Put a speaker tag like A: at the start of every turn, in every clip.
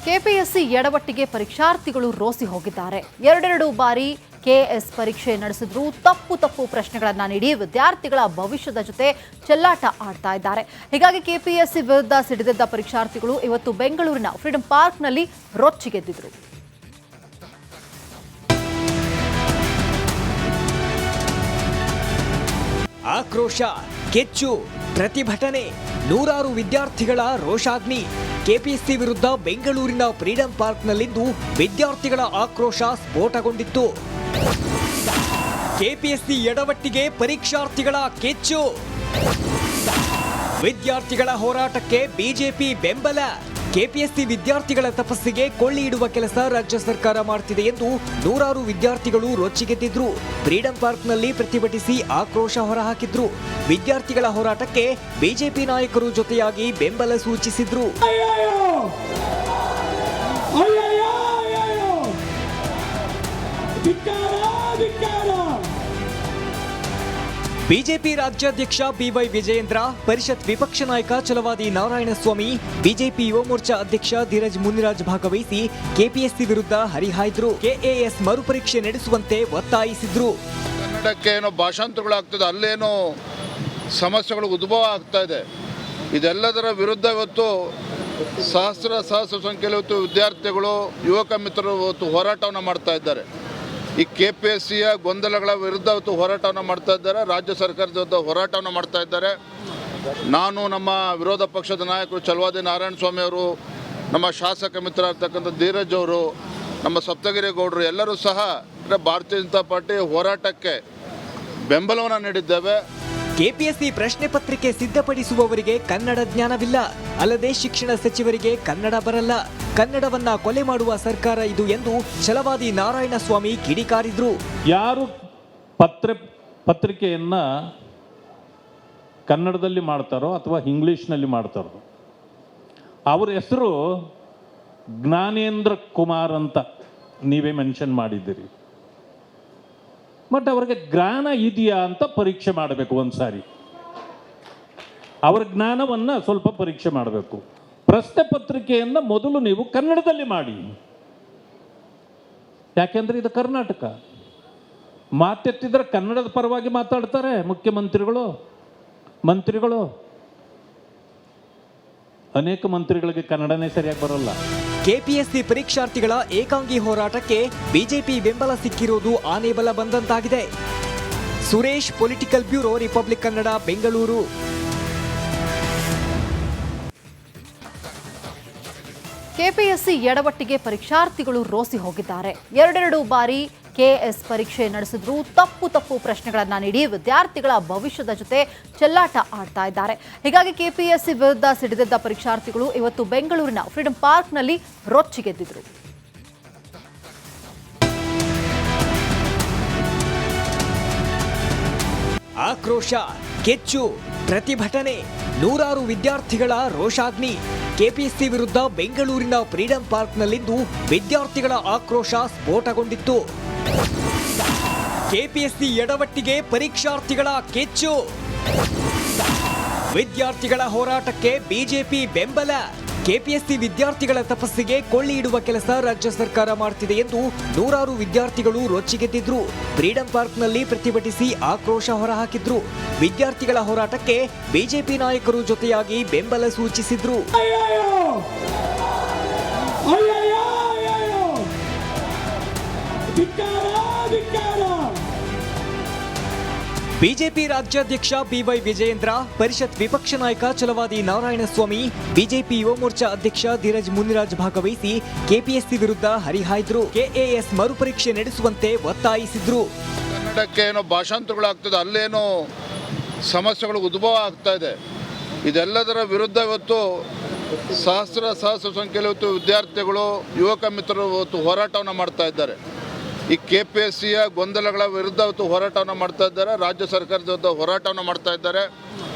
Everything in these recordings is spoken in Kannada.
A: ಕೆಪಿಎಸ್ಸಿ ಎಡವಟ್ಟಿಗೆ ಪರೀಕ್ಷಾರ್ಥಿಗಳು ರೋಸಿ ಹೋಗಿದ್ದಾರೆ. ಎರಡೆರಡು ಬಾರಿ ಕೆಎಸ್ ಪರೀಕ್ಷೆ ನಡೆಸಿದ್ರು ತಪ್ಪು ಪ್ರಶ್ನೆಗಳನ್ನು ನೀಡಿ ವಿದ್ಯಾರ್ಥಿಗಳ ಭವಿಷ್ಯದ ಜೊತೆ ಚೆಲ್ಲಾಟ ಆಡ್ತಾ ಇದ್ದಾರೆ. ಹೀಗಾಗಿ ಕೆಪಿಎಸ್ಸಿ ವಿರುದ್ಧ ಸಿಡಿದೆದ್ದ ಪರೀಕ್ಷಾರ್ಥಿಗಳು ಇವತ್ತು ಬೆಂಗಳೂರಿನ ಫ್ರೀಡಂ ಪಾರ್ಕ್ನಲ್ಲಿ ರೊಚ್ಚಿಗೆದ್ದಿದ್ರು.
B: ಆಕ್ರೋಶ, ಕೆಚ್ಚು, ಪ್ರತಿಭಟನೆ, ನೂರಾರು ವಿದ್ಯಾರ್ಥಿಗಳ ರೋಷಾಗ್ನಿ. ಕೆಪಿಎಸ್ಸಿ ವಿರುದ್ಧ ಬೆಂಗಳೂರಿನ ಫ್ರೀಡಂ ಪಾರ್ಕ್ನಲ್ಲಿಂದು ವಿದ್ಯಾರ್ಥಿಗಳ ಆಕ್ರೋಶ ಸ್ಫೋಟಗೊಂಡಿತ್ತು. ಕೆಪಿಎಸ್ಸಿ ಎಡವಟ್ಟಿಗೆ ಪರೀಕ್ಷಾರ್ಥಿಗಳ ಕೆಚ್ಚು. ವಿದ್ಯಾರ್ಥಿಗಳ ಹೋರಾಟಕ್ಕೆ ಬಿಜೆಪಿ ಬೆಂಬಲ. ಕೆಪಿಎಸ್ಸಿ ವಿದ್ಯಾರ್ಥಿಗಳ ತಪಸ್ಸಿಗೆ ಕೊಳ್ಳಿ ಇಡುವ ಕೆಲಸ ರಾಜ್ಯ ಸರ್ಕಾರ ಮಾಡ್ತಿದೆ ಎಂದು ನೂರಾರು ವಿದ್ಯಾರ್ಥಿಗಳು ರೊಚ್ಚಿಗೆದ್ದಿದ್ರು. ಫ್ರೀಡಂ ಪಾರ್ಕ್ನಲ್ಲಿ ಪ್ರತಿಭಟಿಸಿ ಆಕ್ರೋಶ ಹೊರಹಾಕಿದ್ರು. ವಿದ್ಯಾರ್ಥಿಗಳ ಹೋರಾಟಕ್ಕೆ ಬಿಜೆಪಿ ನಾಯಕರು ಜೊತೆಯಾಗಿ ಬೆಂಬಲ ಸೂಚಿಸಿದ್ರು. ಬಿಜೆಪಿ ರಾಜ್ಯಾಧ್ಯಕ್ಷ ಬಿವೈ ವಿಜಯೇಂದ್ರ, ಪರಿಷತ್ ವಿಪಕ್ಷ ನಾಯಕ ಛಲವಾದಿ ನಾರಾಯಣಸ್ವಾಮಿ, ಬಿಜೆಪಿ ಯುವ ಮೋರ್ಚಾ ಅಧ್ಯಕ್ಷ ಧೀರಜ್ ಮುನಿರಾಜ್ ಭಾಗವಹಿಸಿ ಕೆಪಿಎಸ್ಸಿ ವಿರುದ್ಧ ಹರಿಹಾಯ್ದ್ರು. ಕೆಎಎಸ್ ಮರುಪರೀಕ್ಷೆ ನಡೆಸುವಂತೆ ಒತ್ತಾಯಿಸಿದ್ರು.
C: ಕನ್ನಡಕ್ಕೆ ಏನೋ ಭಾಷಾಂತರಗಳಾಗ್ತದೆ, ಅಲ್ಲೇನೋ ಸಮಸ್ಯೆಗಳು ಉದ್ಭವ ಆಗ್ತಾ ಇದೆ. ಇದೆಲ್ಲದರ ವಿರುದ್ಧ ಇವತ್ತು ಸಹಸ್ರ ಸಂಖ್ಯೆಯಲ್ಲಿ ಇವತ್ತು ವಿದ್ಯಾರ್ಥಿಗಳು, ಯುವಕ ಮಿತ್ರರು ಇವತ್ತು ಹೋರಾಟವನ್ನು ಮಾಡ್ತಾ ಇದ್ದಾರೆ. ಈ ಕೆಪಿಎಸ್ಸಿಯ ಗೊಂದಲಗಳ ವಿರುದ್ಧ ಇವತ್ತು ಹೋರಾಟವನ್ನು ಮಾಡ್ತಾ ಇದ್ದಾರೆ. ರಾಜ್ಯ ಸರ್ಕಾರದ ವಿರುದ್ಧ ಹೋರಾಟವನ್ನು ಮಾಡ್ತಾ ಇದ್ದಾರೆ. ನಾನು, ನಮ್ಮ ವಿರೋಧ ಪಕ್ಷದ ನಾಯಕರು ಛಲವಾದಿ ನಾರಾಯಣಸ್ವಾಮಿ ಅವರು, ನಮ್ಮ ಶಾಸಕ ಮಿತ್ರ ಇರ್ತಕ್ಕಂಥ ಧೀರಜ್ ಅವರು, ನಮ್ಮ ಸಪ್ತಗಿರಿ ಗೌಡರು ಎಲ್ಲರೂ ಸಹ ಭಾರತೀಯ ಜನತಾ ಪಾರ್ಟಿ ಹೋರಾಟಕ್ಕೆ ಬೆಂಬಲವನ್ನು ನೀಡಿದ್ದೇವೆ.
B: ಕೆಪಿಎಸ್ಸಿ ಪ್ರಶ್ನೆ ಪತ್ರಿಕೆ ಸಿದ್ಧಪಡಿಸುವವರಿಗೆ ಕನ್ನಡ ಜ್ಞಾನವಿಲ್ಲ, ಅಲ್ಲದೆ ಶಿಕ್ಷಣ ಸಚಿವರಿಗೆ ಕನ್ನಡ ಬರಲ್ಲ. ಕನ್ನಡವನ್ನ ಕೊಲೆ ಮಾಡುವ ಸರ್ಕಾರ ಇದು ಎಂದು ಛಲವಾದಿ ನಾರಾಯಣಸ್ವಾಮಿ ಕಿಡಿಕಾರಿದ್ರು.
D: ಯಾರು ಪತ್ರಿಕೆಯನ್ನ ಕನ್ನಡದಲ್ಲಿ ಮಾಡ್ತಾರೋ ಅಥವಾ ಇಂಗ್ಲಿಷ್ನಲ್ಲಿ ಮಾಡ್ತಾರೋ ಅವ್ರ ಹೆಸರು ಜ್ಞಾನೇಂದ್ರ ಕುಮಾರ್ ಅಂತ ನೀವೇ ಮೆನ್ಷನ್ ಮಾಡಿದ್ದೀರಿ. ಬಟ್ ಅವ್ರಿಗೆ ಜ್ಞಾನ ಇದೆಯಾ ಅಂತ ಪರೀಕ್ಷೆ ಮಾಡಬೇಕು. ಒಂದ್ಸಾರಿ ಅವರ ಜ್ಞಾನವನ್ನ ಸ್ವಲ್ಪ ಪರೀಕ್ಷೆ ಮಾಡಬೇಕು. ಪ್ರಶ್ನೆ ಪತ್ರಿಕೆಯನ್ನ ಮೊದಲು ನೀವು ಕನ್ನಡದಲ್ಲಿ ಮಾಡಿ. ಯಾಕೆಂದ್ರೆ ಇದು ಕರ್ನಾಟಕ. ಮಾತೆತ್ತಿದ್ರೆ ಕನ್ನಡದ ಪರವಾಗಿ ಮಾತಾಡ್ತಾರೆ ಮುಖ್ಯಮಂತ್ರಿಗಳು, ಮಂತ್ರಿಗಳು. ಅನೇಕ ಮಂತ್ರಿಗಳಿಗೆ ಕನ್ನಡನೇ ಸರಿಯಾಗಿ ಬರೋಲ್ಲ.
B: ಕೆಪಿಎಸ್ಸಿ ಪರೀಕ್ಷಾರ್ಥಿಗಳ ಏಕಾಂಗಿ ಹೋರಾಟಕ್ಕೆ ಬಿಜೆಪಿ ಬೆಂಬಲ ಸಿಕ್ಕಿರುವುದು ಆನೆ ಬಲ ಬಂದಂತಾಗಿದೆ. Suresh, political bureau, Republic Kannada, Bengaluru.
A: KPSC ಎಡವಟ್ಟಿಗೆ ಪರೀಕ್ಷಾರ್ಥಿಗಳು ರೋಸಿ ಹೋಗಿದ್ದಾರೆ. ಎರಡೆರಡು ಬಾರಿ ಕೆಎಸ್ ಪರೀಕ್ಷೆ ನಡೆಸಿದ್ರು ತಪ್ಪು ಪ್ರಶ್ನೆಗಳನ್ನು ನೀಡಿ ವಿದ್ಯಾರ್ಥಿಗಳ ಭವಿಷ್ಯದ ಜೊತೆ ಚೆಲ್ಲಾಟ ಆಡ್ತಾ ಇದ್ದಾರೆ. ಹೀಗಾಗಿ ಕೆಪಿಎಸ್ಸಿ ವಿರುದ್ಧ ಸಿಡಿದೆದ್ದ ಪರೀಕ್ಷಾರ್ಥಿಗಳು ಇವತ್ತು ಬೆಂಗಳೂರಿನ ಫ್ರೀಡಂ ಪಾರ್ಕ್ನಲ್ಲಿ ರೊಚ್ಚಿಗೆದ್ದಿದ್ರು.
B: ಆಕ್ರೋಶ, ಕೆಚ್ಚು, ಪ್ರತಿಭಟನೆ, ನೂರಾರು ವಿದ್ಯಾರ್ಥಿಗಳ ರೋಷಾಗ್ನಿ. ಕೆಪಿಎಸ್ಸಿ ವಿರುದ್ಧ ಬೆಂಗಳೂರಿನ ಫ್ರೀಡಂ ಪಾರ್ಕ್ನಲ್ಲಿಂದು ವಿದ್ಯಾರ್ಥಿಗಳ ಆಕ್ರೋಶ ಸ್ಫೋಟಗೊಂಡಿತ್ತು. ಕೆಪಿಎಸ್ಸಿ ಎಡವಟ್ಟಿಗೆ ಪರೀಕ್ಷಾರ್ಥಿಗಳ ಕೆಚ್ಚು. ವಿದ್ಯಾರ್ಥಿಗಳ ಹೋರಾಟಕ್ಕೆ ಬಿಜೆಪಿ ಬೆಂಬಲ. ಕೆಪಿಎಸ್ಸಿ ವಿದ್ಯಾರ್ಥಿಗಳ ತಪಸ್ಸಿಗೆ ಕೊಳ್ಳಿ ಇಡುವ ಕೆಲಸ ರಾಜ್ಯ ಸರ್ಕಾರ ಮಾಡ್ತಿದೆ ಎಂದು ನೂರಾರು ವಿದ್ಯಾರ್ಥಿಗಳು ರೊಚ್ಚಿಗೆದ್ದಿದ್ರು. ಫ್ರೀಡಂ ಪಾರ್ಕ್ನಲ್ಲಿ ಪ್ರತಿಭಟಿಸಿ ಆಕ್ರೋಶ ಹೊರಹಾಕಿದ್ರು. ವಿದ್ಯಾರ್ಥಿಗಳ ಹೋರಾಟಕ್ಕೆ ಬಿಜೆಪಿ ನಾಯಕರು ಜೊತೆಯಾಗಿ ಬೆಂಬಲ ಸೂಚಿಸಿದ್ರು. ಬಿಜೆಪಿ ರಾಜ್ಯಾಧ್ಯಕ್ಷ ಬಿವೈ ವಿಜಯೇಂದ್ರ, ಪರಿಷತ್ ವಿಪಕ್ಷ ನಾಯಕ ಛಲವಾದಿ ನಾರಾಯಣಸ್ವಾಮಿ, ಬಿಜೆಪಿ ಯುವ ಮೋರ್ಚಾ ಅಧ್ಯಕ್ಷ ಧೀರಜ್ ಮುನಿರಾಜ್ ಭಾಗವಹಿಸಿ ಕೆಪಿಎಸ್ಸಿ ವಿರುದ್ಧ ಹರಿಹಾಯ್ದ್ರು. ಕೆಎಎಸ್ ಮರುಪರೀಕ್ಷೆ ನಡೆಸುವಂತೆ ಒತ್ತಾಯಿಸಿದ್ರು.
C: ಕನ್ನಡಕ್ಕೆ ಏನೋ ಭಾಷಾಂತರಗಳಾಗ್ತದೆ, ಅಲ್ಲೇನೋ ಸಮಸ್ಯೆಗಳು ಉದ್ಭವ ಆಗ್ತಾ ಇದೆ. ಇದೆಲ್ಲದರ ವಿರುದ್ಧ ಇವತ್ತು ಸಹಸ್ರ ಸಂಖ್ಯೆಯಲ್ಲಿ ಇವತ್ತು ವಿದ್ಯಾರ್ಥಿಗಳು, ಯುವಕ ಮಿತ್ರರು ಇವತ್ತು ಹೋರಾಟವನ್ನು ಮಾಡ್ತಾ ಇದ್ದಾರೆ. ಈ ಕೆಪಿಎಸ್ಸಿಯ ಗೊಂದಲಗಳ ವಿರುದ್ಧ ಇವತ್ತು ಹೋರಾಟವನ್ನು ಮಾಡ್ತಾ ಇದ್ದಾರೆ. ರಾಜ್ಯ ಸರ್ಕಾರದ ವಿರುದ್ಧ ಹೋರಾಟವನ್ನು ಮಾಡ್ತಾ ಇದ್ದಾರೆ.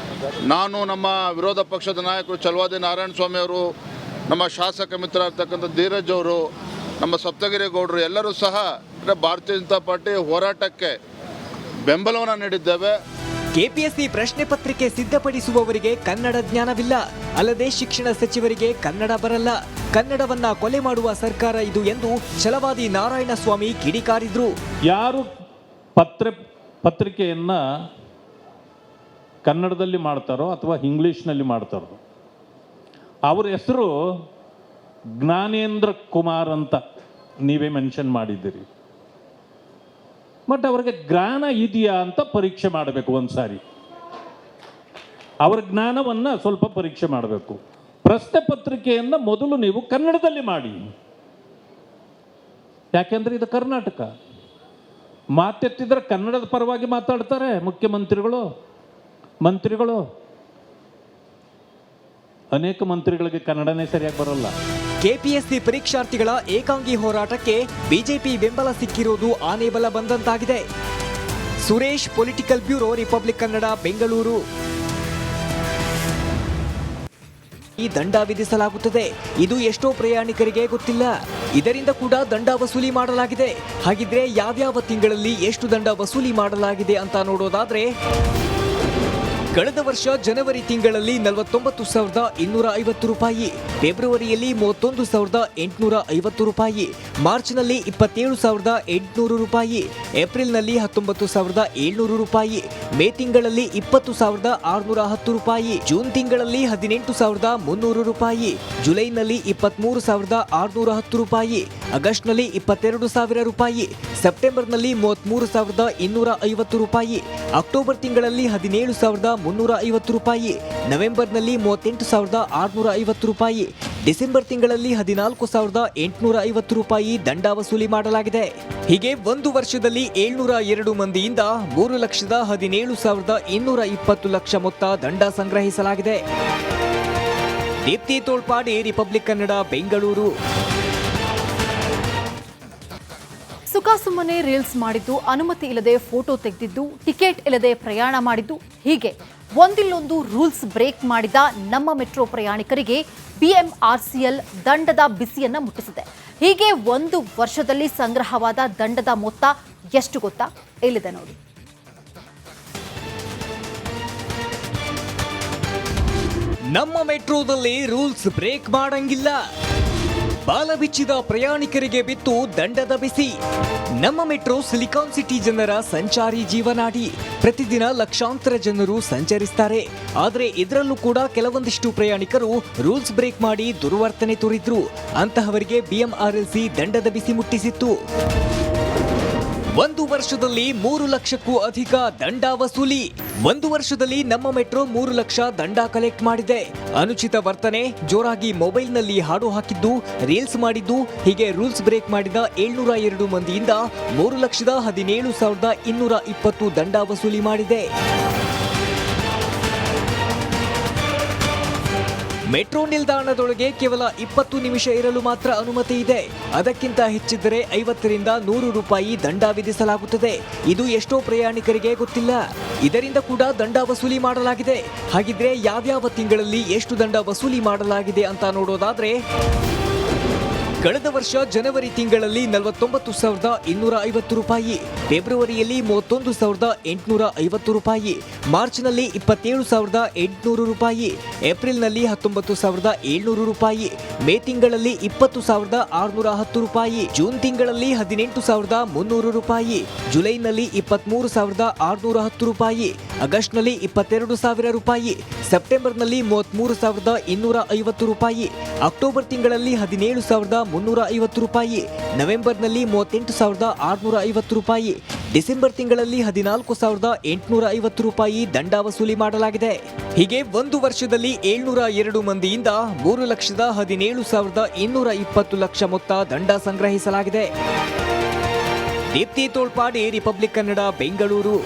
C: ನಾನು, ನಮ್ಮ ವಿರೋಧ ಪಕ್ಷದ ನಾಯಕರು ಛಲವಾದಿ ನಾರಾಯಣಸ್ವಾಮಿ ಅವರು, ನಮ್ಮ ಶಾಸಕ ಮಿತ್ರ ಇರ್ತಕ್ಕಂಥ ಧೀರಜ್ ಅವರು, ನಮ್ಮ ಸಪ್ತಗಿರಿ ಗೌಡರು ಎಲ್ಲರೂ ಸಹ ಭಾರತೀಯ ಜನತಾ ಪಾರ್ಟಿ ಹೋರಾಟಕ್ಕೆ ಬೆಂಬಲವನ್ನು ನೀಡಿದ್ದೇವೆ.
B: ಕೆಪಿಎಸ್ಸಿ ಪ್ರಶ್ನೆ ಪತ್ರಿಕೆ ಸಿದ್ಧಪಡಿಸುವವರಿಗೆ ಕನ್ನಡ ಜ್ಞಾನವಿಲ್ಲ, ಅಲ್ಲದೆ ಶಿಕ್ಷಣ ಸಚಿವರಿಗೆ ಕನ್ನಡ ಬರಲ್ಲ, ಕನ್ನಡವನ್ನ ಕೊಲೆ ಮಾಡುವ ಸರ್ಕಾರ ಇದು ಎಂದು ಛಲವಾದಿ ನಾರಾಯಣಸ್ವಾಮಿ ಕಿಡಿಕಾರಿದ್ರು.
D: ಯಾರು ಪತ್ರಿಕೆಯನ್ನ ಕನ್ನಡದಲ್ಲಿ ಮಾಡ್ತಾರೋ ಅಥವಾ ಇಂಗ್ಲಿಷ್ನಲ್ಲಿ ಮಾಡ್ತಾರೋ ಅವ್ರ ಹೆಸರು ಜ್ಞಾನೇಂದ್ರ ಕುಮಾರ್ ಅಂತ ನೀವೇ ಮೆನ್ಷನ್ ಮಾಡಿದ್ದೀರಿ. ಬಟ್ ಅವ್ರಿಗೆ ಜ್ಞಾನ ಇದೆಯಾ ಅಂತ ಪರೀಕ್ಷೆ ಮಾಡಬೇಕು. ಒಂದ್ಸಾರಿ ಅವರ ಜ್ಞಾನವನ್ನ ಸ್ವಲ್ಪ ಪರೀಕ್ಷೆ ಮಾಡಬೇಕು. ಪ್ರಶ್ನೆ ಪತ್ರಿಕೆಯನ್ನ ಮೊದಲು ನೀವು ಕನ್ನಡದಲ್ಲಿ ಮಾಡಿ. ಯಾಕೆಂದ್ರೆ ಇದು ಕರ್ನಾಟಕ. ಮಾತೆತ್ತಿದ್ರೆ ಕನ್ನಡದ ಪರವಾಗಿ ಮಾತಾಡ್ತಾರೆ ಮುಖ್ಯಮಂತ್ರಿಗಳು, ಮಂತ್ರಿಗಳು. ಅನೇಕ ಮಂತ್ರಿಗಳಿಗೆ ಕನ್ನಡನೇ ಸರಿಯಾಗಿ ಬರಲ್ಲ.
B: ಕೆಪಿಎಸ್ಸಿ ಪರೀಕ್ಷಾರ್ಥಿಗಳ ಏಕಾಂಗಿ ಹೋರಾಟಕ್ಕೆ ಬಿಜೆಪಿ ಬೆಂಬಲ ಸಿಕ್ಕಿರುವುದು ಆನೆ ಬಲ ಬಂದಂತಾಗಿದೆ. Suresh, political bureau, Republic Kannada, Bengaluru. ಈ ದಂಡ ವಿಧಿಸಲಾಗುತ್ತದೆ. ಇದು ಎಷ್ಟೋ ಪ್ರಯಾಣಿಕರಿಗೆ ಗೊತ್ತಿಲ್ಲ. ಇದರಿಂದ ಕೂಡ ದಂಡ ವಸೂಲಿ ಮಾಡಲಾಗಿದೆ. ಹಾಗಿದ್ರೆ ಯಾವ್ಯಾವ ತಿಂಗಳಲ್ಲಿ ಎಷ್ಟು ದಂಡ ವಸೂಲಿ ಮಾಡಲಾಗಿದೆ ಅಂತ ನೋಡೋದಾದ್ರೆ, ಕಳೆದ ವರ್ಷ ಜನವರಿ ತಿಂಗಳಲ್ಲಿ 49,250 ರೂಪಾಯಿ, ಫೆಬ್ರವರಿಯಲ್ಲಿ 31,850 ರೂಪಾಯಿ, ಮಾರ್ಚ್ನಲ್ಲಿ 27,800 ರೂಪಾಯಿ, ಏಪ್ರಿಲ್ನಲ್ಲಿ 19,700 ರೂಪಾಯಿ, ಮೇ ತಿಂಗಳಲ್ಲಿ 20,610 ರೂಪಾಯಿ, ಜೂನ್ ತಿಂಗಳಲ್ಲಿ 18,300 ರೂಪಾಯಿ, ಜುಲೈನಲ್ಲಿ 23,610 ರೂಪಾಯಿ, ಆಗಸ್ಟ್ನಲ್ಲಿ 22,000 ರೂಪಾಯಿ, ಸೆಪ್ಟೆಂಬರ್ನಲ್ಲಿ 33,250 ರೂಪಾಯಿ, ಅಕ್ಟೋಬರ್ ತಿಂಗಳಲ್ಲಿ 17,350 ರೂಪಾಯಿ, ನವೆಂಬರ್ನಲ್ಲಿ 38,650 ರೂಪಾಯಿ, ಡಿಸೆಂಬರ್ ತಿಂಗಳಲ್ಲಿ 14,850 ರೂಪಾಯಿ ದಂಡ ವಸೂಲಿ ಮಾಡಲಾಗಿದೆ. ಹೀಗೆ ಒಂದು ವರ್ಷದಲ್ಲಿ 702 ಮಂದಿಯಿಂದ 3,17,220 ಲಕ್ಷ ಮೊತ್ತ ದಂಡ ಸಂಗ್ರಹಿಸಲಾಗಿದೆ. ದೀಪ್ತಿ ತೋಳ್ಪಾಡಿ, ರಿಪಬ್ಲಿಕ್ ಕನ್ನಡ, ಬೆಂಗಳೂರು.
A: ಸುಖಾಸುಮ್ಮನೆ ರೀಲ್ಸ್ ಮಾಡಿದ್ದು, ಅನುಮತಿ ಇಲ್ಲದೆ ಫೋಟೋ ತೆಗೆದಿದ್ದು, ಟಿಕೆಟ್ ಇಲ್ಲದೆ ಪ್ರಯಾಣ ಮಾಡಿದ್ದು, ಹೀಗೆ ಒಂದಿಲ್ಲೊಂದು ರೂಲ್ಸ್ ಬ್ರೇಕ್ ಮಾಡಿದ ನಮ್ಮ ಮೆಟ್ರೋ ಪ್ರಯಾಣಿಕರಿಗೆ ಬಿಎಂಆರ್ಸಿಎಲ್ ದಂಡದ ಬಿಸಿಯನ್ನ ಮುಟ್ಟಿಸಿದೆ. ಹೀಗೆ ಒಂದು ವರ್ಷದಲ್ಲಿ ಸಂಗ್ರಹವಾದ ದಂಡದ ಮೊತ್ತ ಎಷ್ಟು ಗೊತ್ತಾ? ಇಲ್ಲಿದೆ ನೋಡಿ.
B: ನಮ್ಮ ಮೆಟ್ರೋದಲ್ಲಿ ರೂಲ್ಸ್ ಬ್ರೇಕ್ ಮಾಡಂಗಿಲ್ಲ. ಬಾಲ ಬಿಚ್ಚಿದ ಪ್ರಯಾಣಿಕರಿಗೆ ಬಿತ್ತು ದಂಡದ ಬಿಸಿ. ನಮ್ಮ ಮೆಟ್ರೋ ಸಿಲಿಕಾನ್ ಸಿಟಿ ಜನರ ಸಂಚಾರಿ ಜೀವನಾಡಿ. ಪ್ರತಿದಿನ ಲಕ್ಷಾಂತರ ಜನರು ಸಂಚರಿಸ್ತಾರೆ. ಆದರೆ ಇದರಲ್ಲೂ ಕೂಡ ಕೆಲವೊಂದಿಷ್ಟು ಪ್ರಯಾಣಿಕರು ರೂಲ್ಸ್ ಬ್ರೇಕ್ ಮಾಡಿ ದುರ್ವರ್ತನೆ ತೋರಿದ್ರು. ಅಂತಹವರಿಗೆ ಬಿಎಂಆರ್ಎಲ್ಸಿ ದಂಡದ ಬಿಸಿ ಮುಟ್ಟಿಸಿತ್ತು. ಒಂದು ವರ್ಷದಲ್ಲಿ 3 ಲಕ್ಷಕ್ಕೂ ಅಧಿಕ ದಂಡ ವಸೂಲಿ. ಒಂದು ವರ್ಷದಲ್ಲಿ ನಮ್ಮ ಮೆಟ್ರೋ 3 ಲಕ್ಷ ದಂಡ ಕಲೆಕ್ಟ್ ಮಾಡಿದೆ. ಅನುಚಿತ ವರ್ತನೆ, ಜೋರಾಗಿ ಮೊಬೈಲ್ನಲ್ಲಿ ಹಾಡು ಹಾಕಿದ್ದು, ರೀಲ್ಸ್ ಮಾಡಿದ್ದು, ಹೀಗೆ ರೂಲ್ಸ್ ಬ್ರೇಕ್ ಮಾಡಿದ 702 ಮಂದಿಯಿಂದ 3,17,220 ದಂಡ ವಸೂಲಿ ಮಾಡಿದೆ. ಮೆಟ್ರೋ ನಿಲ್ದಾಣದೊಳಗೆ ಕೇವಲ 20 ನಿಮಿಷ ಇರಲು ಮಾತ್ರ ಅನುಮತಿ ಇದೆ. ಅದಕ್ಕಿಂತ ಹೆಚ್ಚಿದ್ದರೆ 50ರಿಂದ 100 ರೂಪಾಯಿ ದಂಡ ವಿಧಿಸಲಾಗುತ್ತದೆ. ಇದು ಎಷ್ಟೋ ಪ್ರಯಾಣಿಕರಿಗೆ ಗೊತ್ತಿಲ್ಲ. ಇದರಿಂದ ಕೂಡ ದಂಡ ವಸೂಲಿ ಮಾಡಲಾಗಿದೆ. ಹಾಗಿದ್ರೆ ಯಾವ್ಯಾವ ತಿಂಗಳಲ್ಲಿ ಎಷ್ಟು ದಂಡ ವಸೂಲಿ ಮಾಡಲಾಗಿದೆ ಅಂತ ನೋಡೋದಾದ್ರೆ, ಕಳೆದ ವರ್ಷ ಜನವರಿ ತಿಂಗಳಲ್ಲಿ 49,250 ರೂಪಾಯಿ, ಫೆಬ್ರವರಿಯಲ್ಲಿ 31,850 ರೂಪಾಯಿ, ಮಾರ್ಚ್ನಲ್ಲಿ 27,800 ರೂಪಾಯಿ, ಏಪ್ರಿಲ್ನಲ್ಲಿ 19,700 ರೂಪಾಯಿ, ಮೇ ತಿಂಗಳಲ್ಲಿ 20,610 ರೂಪಾಯಿ, ಜೂನ್ ತಿಂಗಳಲ್ಲಿ 18,300 ರೂಪಾಯಿ, ಜುಲೈನಲ್ಲಿ 23,610 ರೂಪಾಯಿ, ಆಗಸ್ಟ್ನಲ್ಲಿ 22,000 ರೂಪಾಯಿ, ಸೆಪ್ಟೆಂಬರ್ನಲ್ಲಿ 33,250 ರೂಪಾಯಿ, ಅಕ್ಟೋಬರ್ ತಿಂಗಳಲ್ಲಿ 17,350 ರೂಪಾಯಿ, ನವೆಂಬರ್ನಲ್ಲಿ 38,650 ರೂಪಾಯಿ, ಡಿಸೆಂಬರ್ ತಿಂಗಳಲ್ಲಿ 14,850 ರೂಪಾಯಿ ದಂಡ ವಸೂಲಿ ಮಾಡಲಾಗಿದೆ. ಹೀಗೆ ಒಂದು ವರ್ಷದಲ್ಲಿ 702 ಮಂದಿಯಿಂದ 3,17,220 ಲಕ್ಷ ಮೊತ್ತ ದಂಡ ಸಂಗ್ರಹಿಸಲಾಗಿದೆ. ದೀಪ್ತಿ ತೋಳ್ಪಾಡಿ, ರಿಪಬ್ಲಿಕ್ ಕನ್ನಡ, ಬೆಂಗಳೂರು.